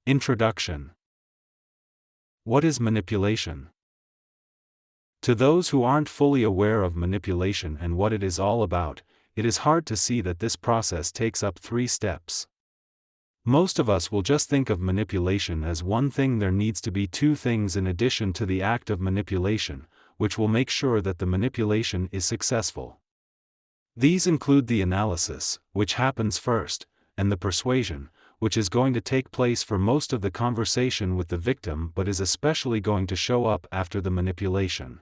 Introduction. What is manipulation? To those who aren't fully aware of manipulation and what it is all about, it is hard to see that this process takes up 3 steps. Most of us will just think of manipulation as one thing. There needs to be 2 things in addition to the act of manipulation, which will make sure that the manipulation is successful. These include the analysis, which happens first, and the persuasion, which is going to take place for most of the conversation with the victim but is especially going to show up after the manipulation.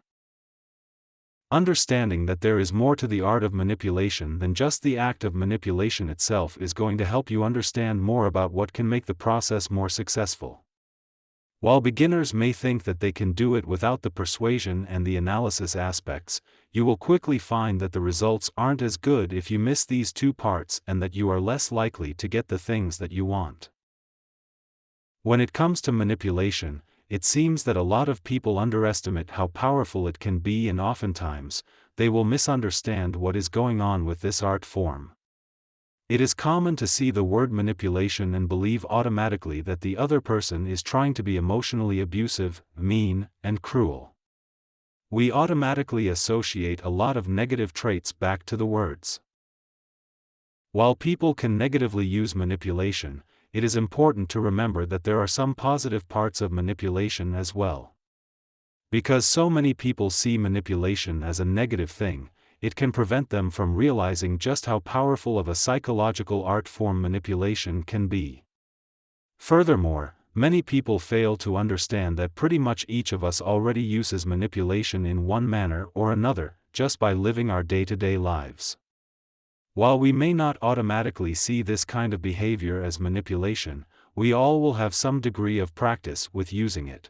Understanding that there is more to the art of manipulation than just the act of manipulation itself is going to help you understand more about what can make the process more successful. While beginners may think that they can do it without the persuasion and the analysis aspects, you will quickly find that the results aren't as good if you miss these 2 parts and that you are less likely to get the things that you want. When it comes to manipulation, it seems that a lot of people underestimate how powerful it can be, and oftentimes, they will misunderstand what is going on with this art form. It is common to see the word manipulation and believe automatically that the other person is trying to be emotionally abusive, mean, and cruel. We automatically associate a lot of negative traits back to the words. While people can negatively use manipulation, it is important to remember that there are some positive parts of manipulation as well. Because so many people see manipulation as a negative thing, it can prevent them from realizing just how powerful of a psychological art form manipulation can be. Furthermore, many people fail to understand that pretty much each of us already uses manipulation in one manner or another, just by living our day-to-day lives. While we may not automatically see this kind of behavior as manipulation, we all will have some degree of practice with using it.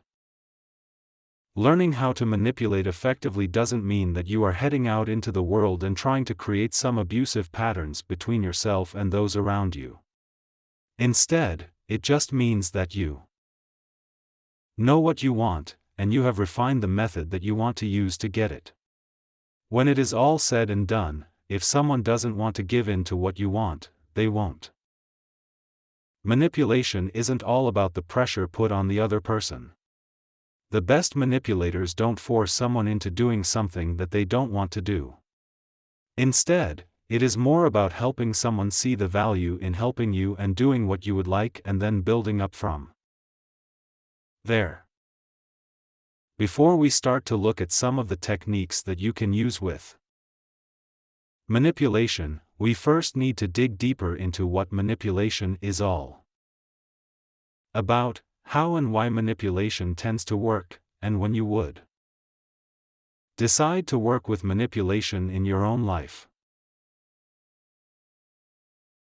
Learning how to manipulate effectively doesn't mean that you are heading out into the world and trying to create some abusive patterns between yourself and those around you. Instead, it just means that you know what you want, and you have refined the method that you want to use to get it. When it is all said and done, if someone doesn't want to give in to what you want, they won't. Manipulation isn't all about the pressure put on the other person. The best manipulators don't force someone into doing something that they don't want to do. Instead, it is more about helping someone see the value in helping you and doing what you would like, and then building up from there. Before we start to look at some of the techniques that you can use with manipulation, we first need to dig deeper into what manipulation is all about, how and why manipulation tends to work, and when you would decide to work with manipulation in your own life.